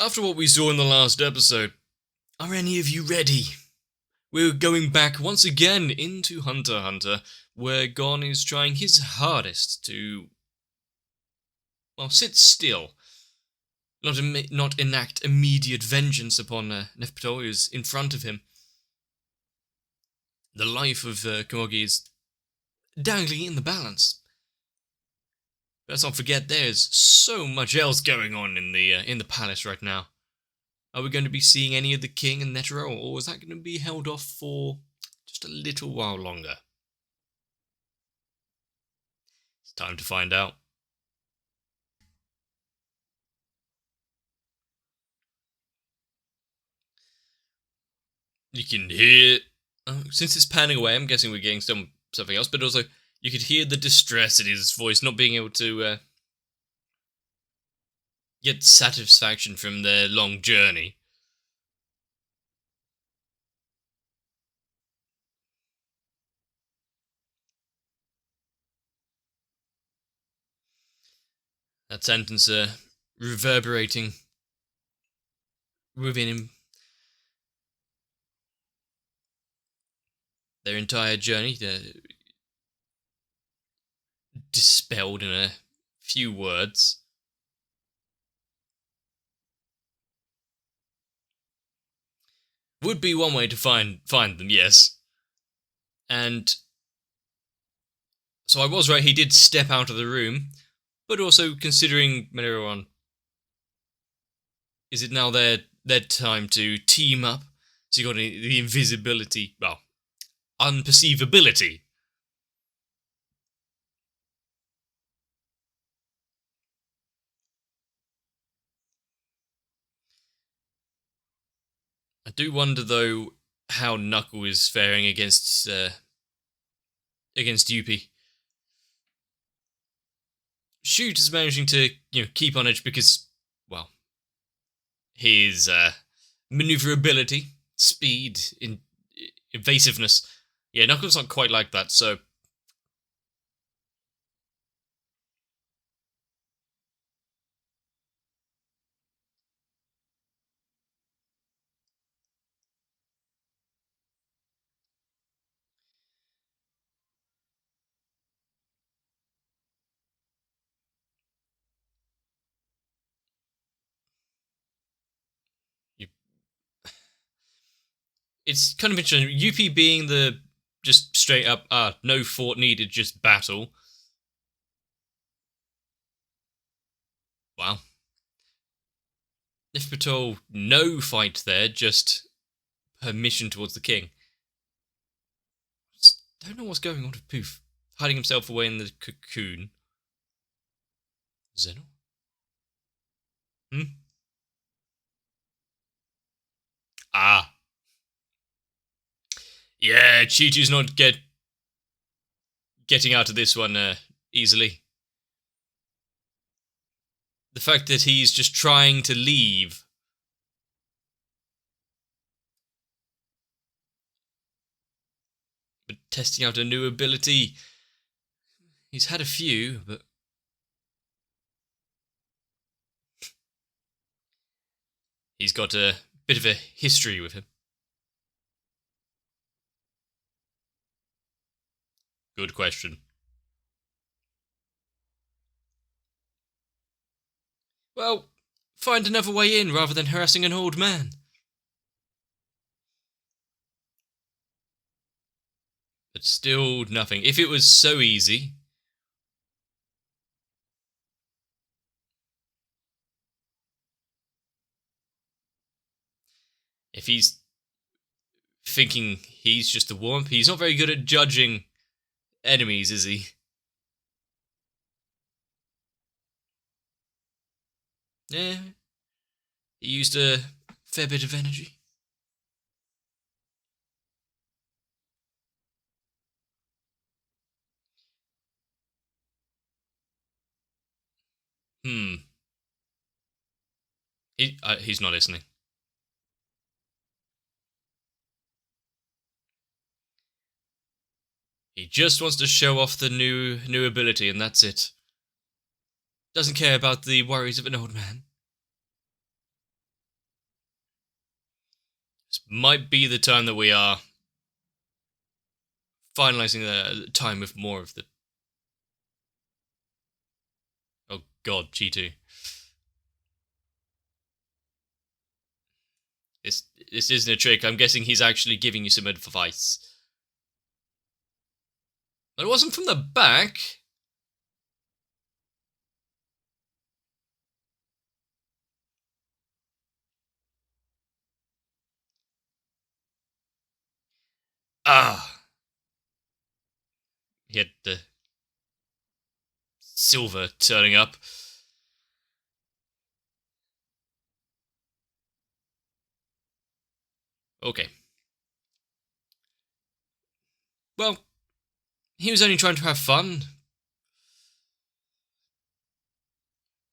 After what we saw in the last episode, are any of you ready? We're going back once again into Hunter x Hunter, where Gon is trying his hardest to, well, sit still, not enact immediate vengeance upon Nefertari, who is in front of him. The life of Komogi is dangling in the balance. Let's not forget, there's so much else going on in the palace right now. Are we going to be seeing any of the king and Netero, or is that going to be held off for just a little while longer? It's time to find out. You can hear, since it's panning away, I'm guessing we're getting something else, but also you could hear the distress in his voice, not being able to get satisfaction from their long journey. That sentence reverberating within him. Their entire journey dispelled in a few words. Would be one way to find them, yes. And so I was right, he did step out of the room, but also considering Meteoron, is it now their time to team up? So you got the invisibility, well, unperceivability. I do wonder, though, how Knuckle is faring against Yuppie. Shoot is managing to, keep on edge because, well, his maneuverability, speed, evasiveness. Yeah, Knuckles not quite like that, so it's kind of interesting. Yuppie being the just straight up, no thought needed, just battle. Wow. Nefertari, no fight there, just her mission towards the king. Just don't know what's going on with Poof. Hiding himself away in the cocoon. Zeno? Ah. Yeah, Chi-Chi's not getting out of this one easily. The fact that he's just trying to leave. But testing out a new ability. He's had a few, but he's got a bit of a history with him. Good question. Well, find another way in rather than harassing an old man. But still nothing. If it was so easy. If he's thinking he's just a warmth, he's not very good at judging enemies, is he? Yeah. He used a fair bit of energy. He's not listening. He just wants to show off the new ability, and that's it. Doesn't care about the worries of an old man. This might be the time that we are finalizing the time with more of the... Oh god, G2. This isn't a trick. I'm guessing he's actually giving you some advice. But it wasn't from the back. Ah. He had the silver turning up. Okay. Well, he was only trying to have fun.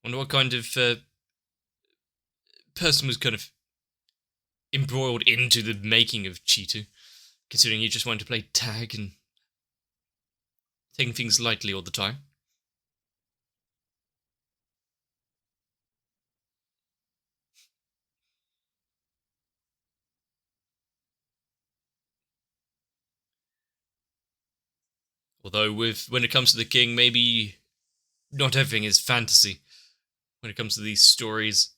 Wonder what kind of person was kind of embroiled into the making of Cheeto, considering he just wanted to play tag and taking things lightly all the time. Although when it comes to the king, maybe not everything is fantasy when it comes to these stories.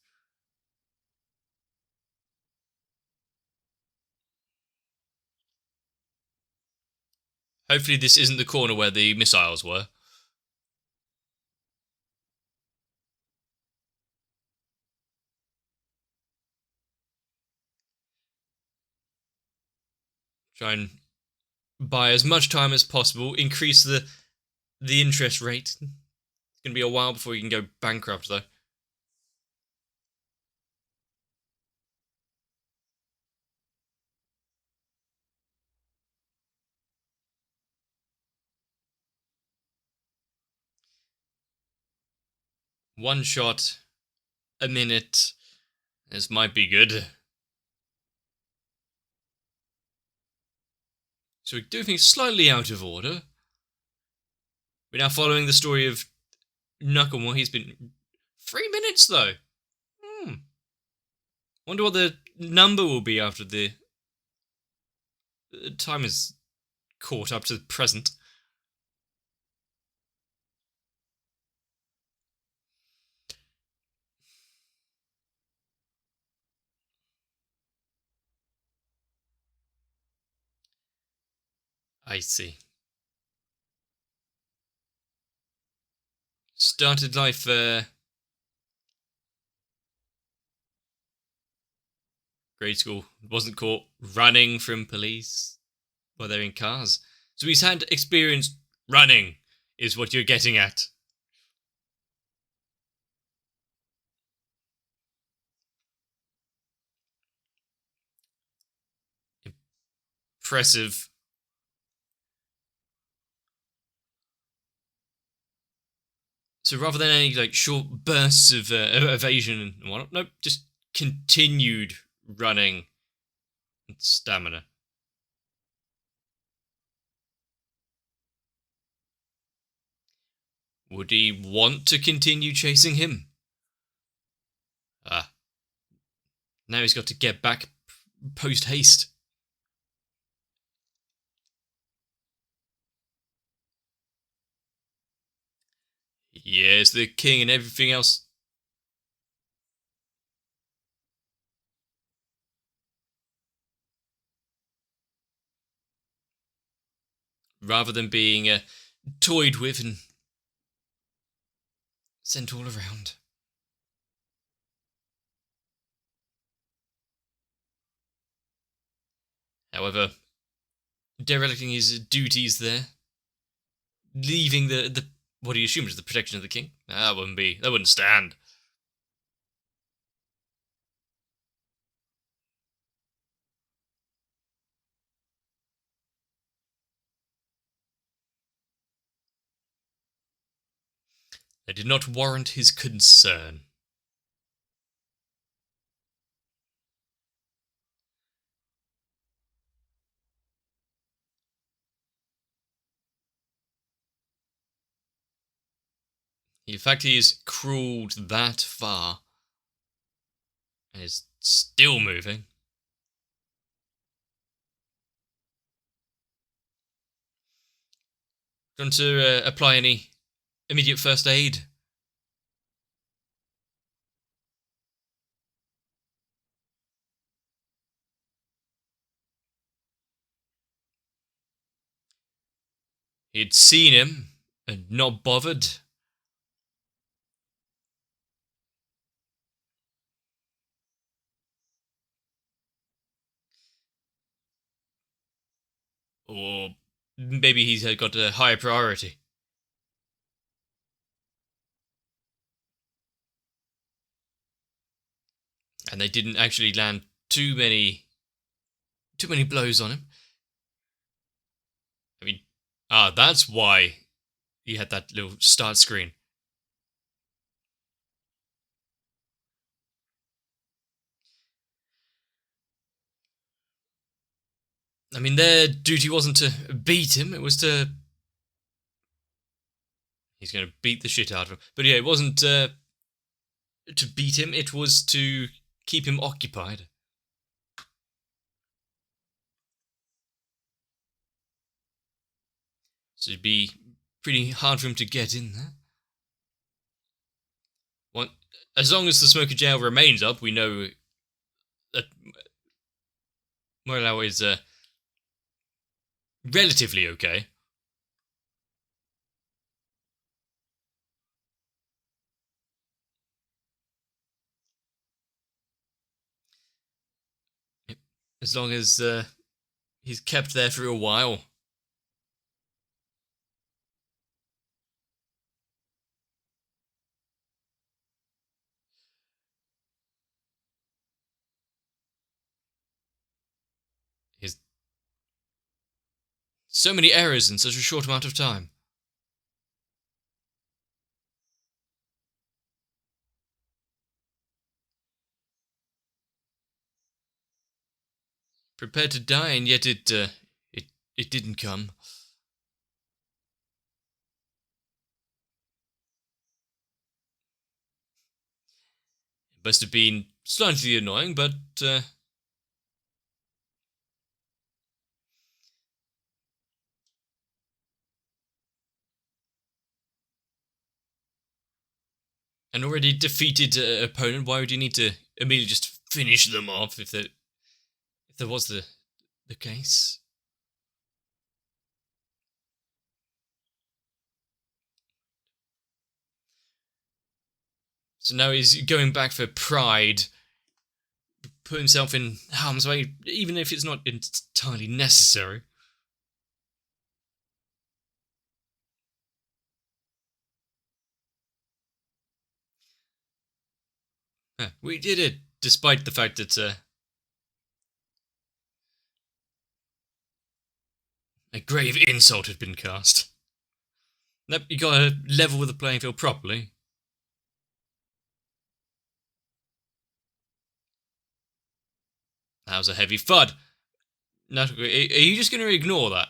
Hopefully this isn't the corner where the missiles were. Try and buy as much time as possible, increase the interest rate. It's going to be a while before you can go bankrupt, though. One shot, a minute. This might be good. So we do things slightly out of order. We're now following the story of Nakamura. He's been 3 minutes, though. Wonder what the number will be after the time is caught up to the present. I see. Started life grade school. Wasn't caught running from police while they're in cars. So he's had experience running, is what you're getting at. Impressive. So rather than any like short bursts of evasion and whatnot, nope, just continued running and stamina. Would he want to continue chasing him? Ah. Now he's got to get back post haste. Yes, the king and everything else. Rather than being toyed with and sent all around. However, derelicting his duties there, leaving the what he assumed is the protection of the king. That wouldn't stand. They did not warrant his concern. In fact, he has crawled that far and is still moving. Do you want to apply any immediate first aid? He'd seen him and not bothered. Or maybe he's got a higher priority. And they didn't actually land too many blows on him. I mean, that's why he had that little start screen. I mean, their duty wasn't to beat him, it was to... He's going to beat the shit out of him. But yeah, it wasn't to beat him, it was to keep him occupied. So it'd be pretty hard for him to get in there. Well, as long as the smoker jail remains up, we know that Morello is relatively okay. As long as he's kept there for a while. He's so many errors in such a short amount of time. Prepared to die, and yet it didn't come. It must have been slightly annoying, but an already defeated opponent. Why would you need to immediately just finish them off if there was the case? So now he's going back for pride, put himself in harm's way, even if it's not entirely necessary. Yeah, we did it, despite the fact that a grave insult had been cast. Nope, you gotta level with the playing field properly. That was a heavy thud. Now, are you just going to ignore that?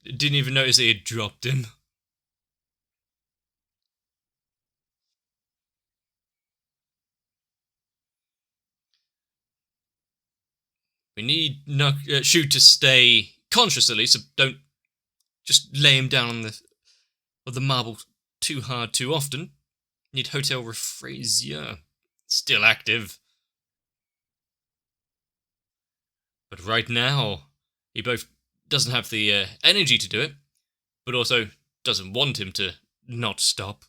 Didn't even notice he had dropped him. We need Shoot to stay conscious at least, so don't just lay him down on the marble too hard too often. Need Hotel Refrazier. Still active. But right now, he both doesn't have the energy to do it, but also doesn't want him to not stop.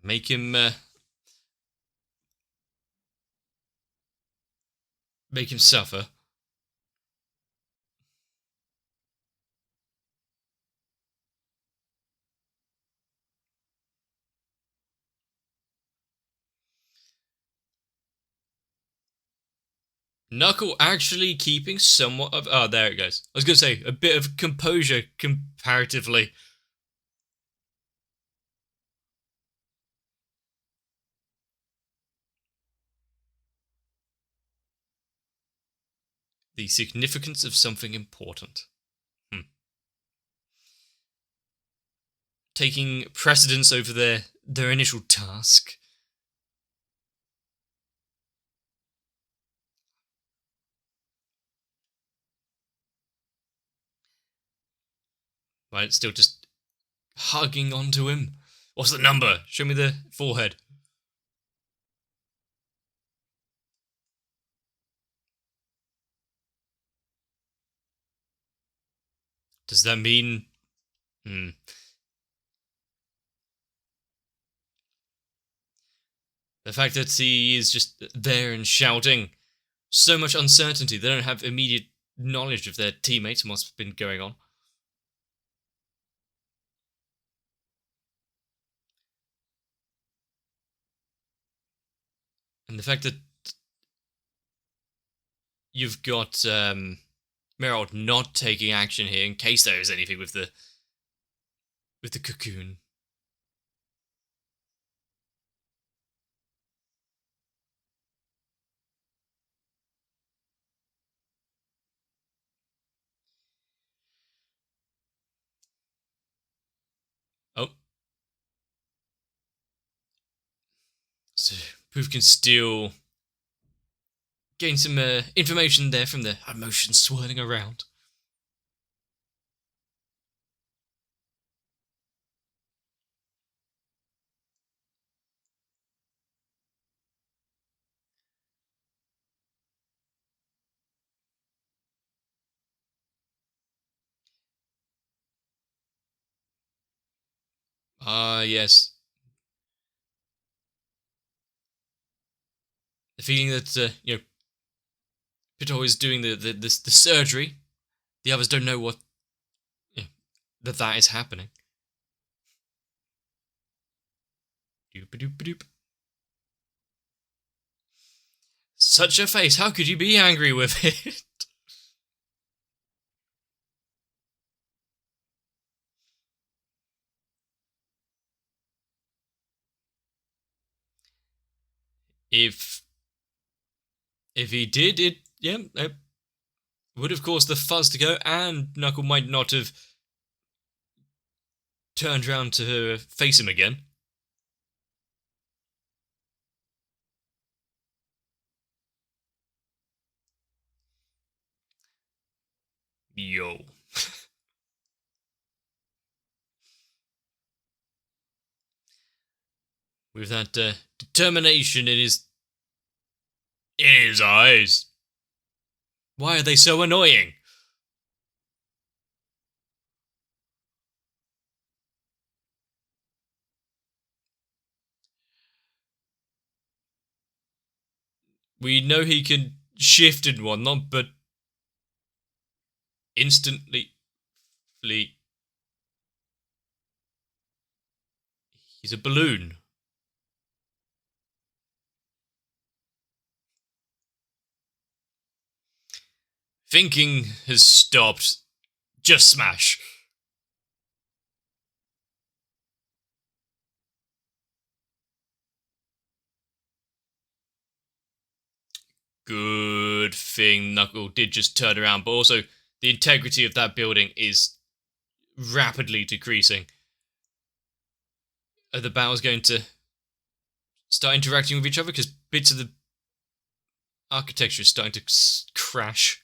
Make him suffer. Knuckle actually keeping somewhat of... Oh, there it goes. I was going to say, a bit of composure comparatively. The significance of something important. Taking precedence over their initial task. Right, still just hugging onto him. What's the number? Show me the forehead. Does that mean... The fact that he is just there and shouting. So much uncertainty. They don't have immediate knowledge of their teammates and what's been going on. And the fact that you've got Merrill not taking action here in case there is anything with the cocoon. Oh. So Proof can still gain some information there from the emotions swirling around. Ah, yes. The feeling that, Pito is doing the surgery. The others don't know what... that is happening. Doop-a-doop-a-doop. Such a face. How could you be angry with it? If he did, it would have caused the fuzz to go, and Knuckle might not have turned around to face him again. Yo. With that determination in his eyes. Why are they so annoying? We know he can shift and whatnot, but instantly flee. He's a balloon. Thinking has stopped. Just smash. Good thing Knuckle did just turn around, but also the integrity of that building is rapidly decreasing. Are the battles going to start interacting with each other? Because bits of the architecture is starting to crash,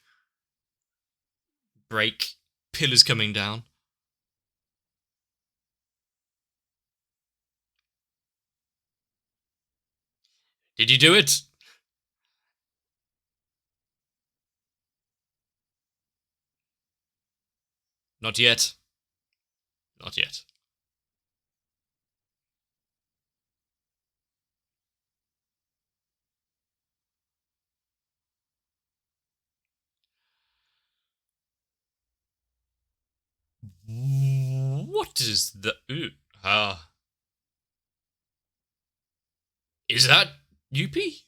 break, pillars coming down. Did you do it? Not yet. Not yet. What is the... Is that UP? He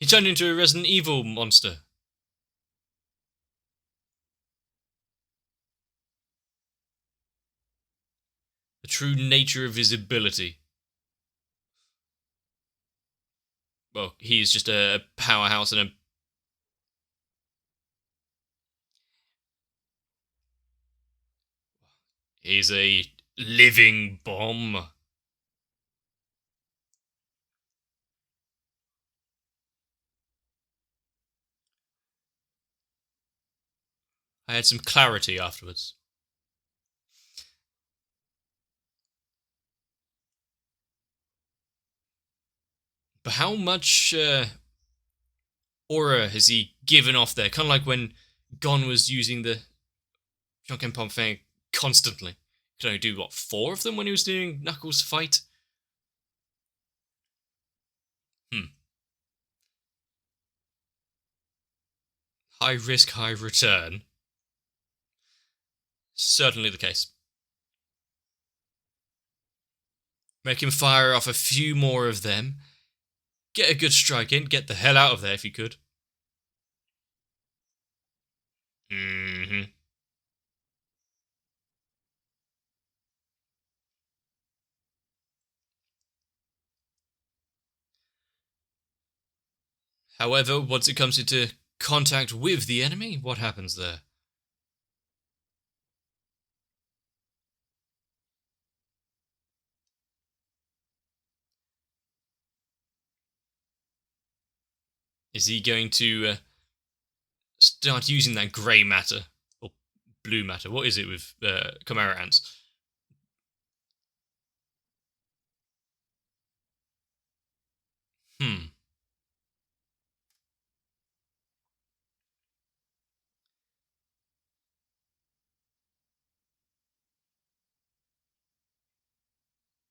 turned into a Resident Evil monster. The true nature of his ability. Well, he's just a powerhouse and a He's a living bomb. I had some clarity afterwards. But how much aura has he given off there? Kind of like when Gon was using the Shuriken Pump thing constantly. Could only do, what, 4 of them when he was doing Knuckles' fight? High risk, high return. Certainly the case. Make him fire off a few more of them. Get a good strike in. Get the hell out of there if you could. Mm-hmm. However, once it comes into contact with the enemy, what happens there? Is he going to start using that grey matter? Or blue matter? What is it with Chimera ants? Hmm.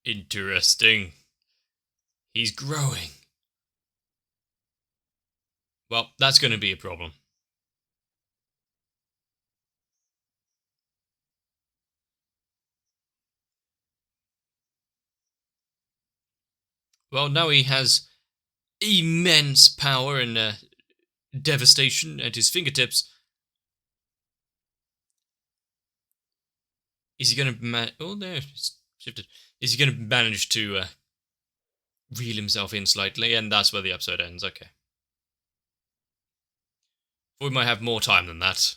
Interesting. He's growing. Well, that's going to be a problem. Well, now he has immense power and devastation at his fingertips. Is he going to oh, no, it's shifted. Is he going to manage to reel himself in slightly? And that's where the episode ends. Okay. We might have more time than that.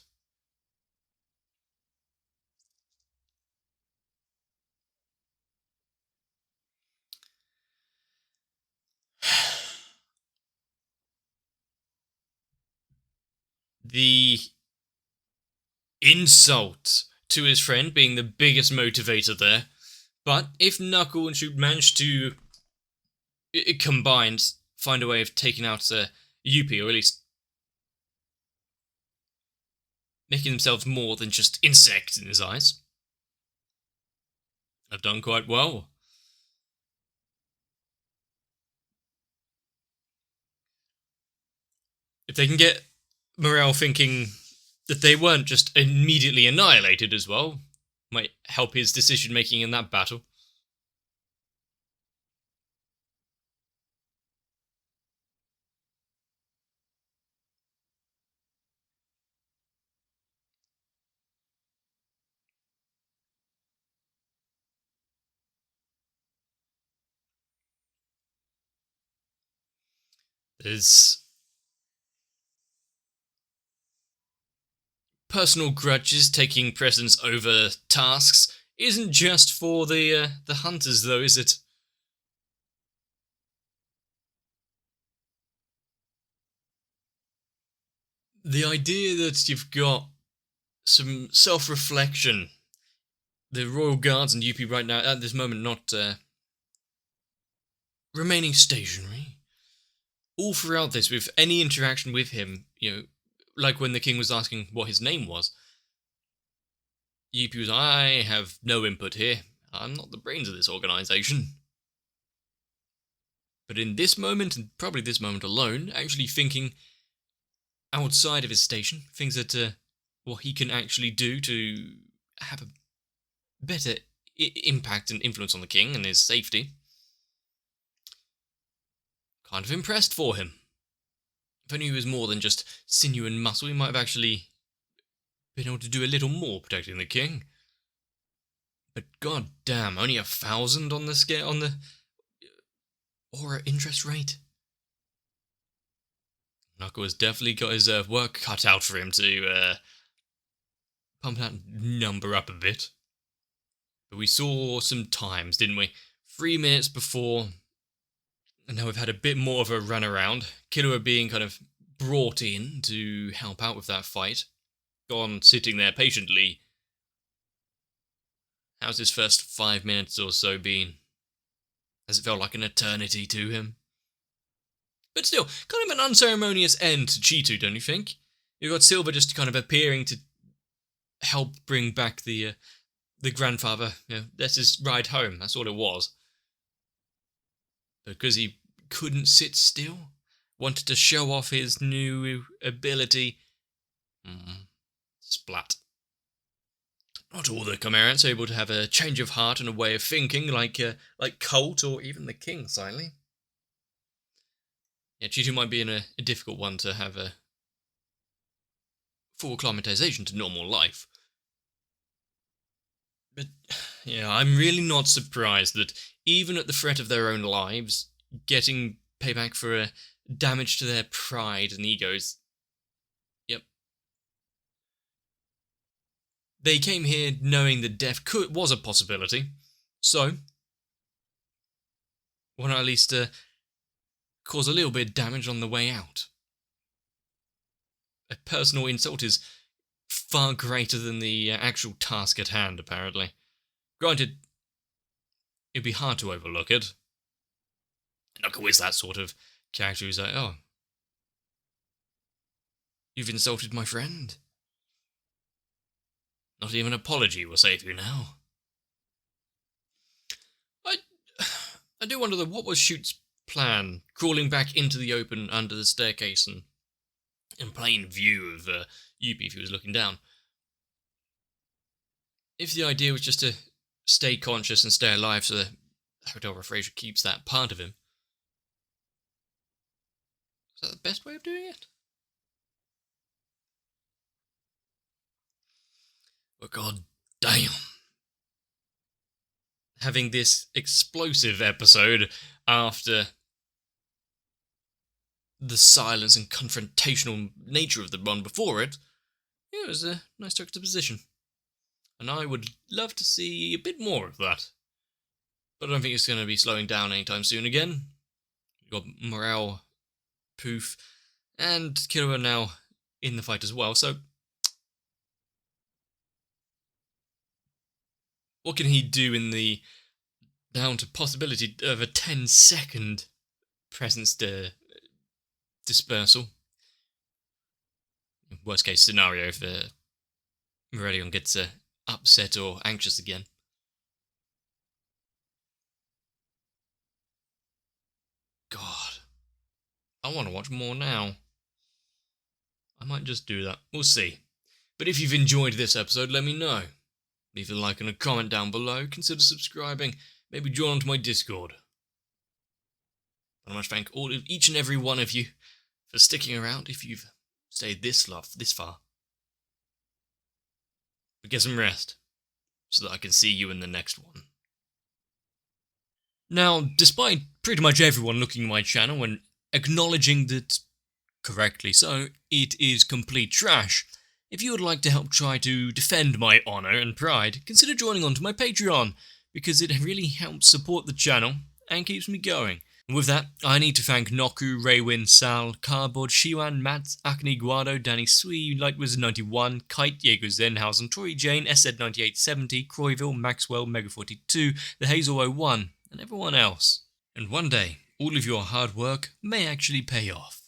The insult to his friend being the biggest motivator there. But if Knuckle and Shoot manage to combined find a way of taking out Yuppie, or at least making themselves more than just insects in his eyes, have done quite well. If they can get Morel thinking that they weren't just immediately annihilated as well, might help his decision making in that battle. There's personal grudges taking precedence over tasks isn't just for the hunters, though, is it? The idea that you've got some self-reflection, the Royal Guards and UP right now at this moment not remaining stationary, all throughout this, with any interaction with him, like when the king was asking what his name was, UP was, I have no input here. I'm not the brains of this organization. But in this moment, and probably this moment alone, actually thinking outside of his station, things that what he can actually do to have a better impact and influence on the king and his safety. Kind of impressed for him. If only he was more than just sinew and muscle, he might have actually been able to do a little more protecting the king. But god damn, only 1,000 on the scale, on the aura interest rate. Knuckle has definitely got his work cut out for him to pump that number up a bit. But we saw some times, didn't we? 3 minutes before, and now we've had a bit more of a run around. Killua being kind of brought in to help out with that fight. Gon sitting there patiently. How's his first 5 minutes or so been? Has it felt like an eternity to him? But still, kind of an unceremonious end to Cheetu, don't you think? You've got Silver just kind of appearing to help bring back the grandfather. That's his ride home. That's all it was. Because he couldn't sit still, wanted to show off his new ability. Splat. Not all the Chimerans are able to have a change of heart and a way of thinking, like Colt or even the King, silently. Yeah, Cheetu might be in a difficult one to have a full acclimatization to normal life. But, yeah, I'm really not surprised that even at the threat of their own lives, getting payback for damage to their pride and egos. Yep. They came here knowing that death was a possibility, so why not at least cause a little bit of damage on the way out? A personal insult is far greater than the actual task at hand, apparently. Granted, it'd be hard to overlook it. Knuckle is that sort of character who's like, oh, you've insulted my friend. Not even an apology will save you now. I do wonder, though, what was Shoot's plan? Crawling back into the open under the staircase and in plain view of Yuppie if he was looking down. If the idea was just to stay conscious and stay alive so that Hotel Fraser keeps that part of him, is that the best way of doing it? But god damn. Having this explosive episode after the silence and confrontational nature of the one before it, yeah, it was a nice juxtaposition. And I would love to see a bit more of that. But I don't think it's going to be slowing down anytime soon again. We've got morale, poof, and Killua now in the fight as well, so what can he do in the down to possibility of a 10-second presence dispersal? Worst case scenario if Morellion gets upset or anxious again. God, I want to watch more now. I might just do that. We'll see. But if you've enjoyed this episode, let me know. Leave a like and a comment down below. Consider subscribing. Maybe join onto my Discord. I must thank each and every one of you for sticking around if you've stayed this far. But get some rest, so that I can see you in the next one. Now, despite pretty much everyone looking at my channel and acknowledging that, correctly so, it is complete trash, if you would like to help try to defend my honour and pride, consider joining onto my Patreon, because it really helps support the channel and keeps me going. And with that, I need to thank Noku, Raywin, Sal, Cardboard, Shiwan, Matt, Acne Guado, Danny Swee, Lightwizard91, Kite, Diego Zenhausen, Tori Jane, SZ9870, Croyville, Maxwell, Mega42, The Hazel01, and everyone else. And one day, all of your hard work may actually pay off.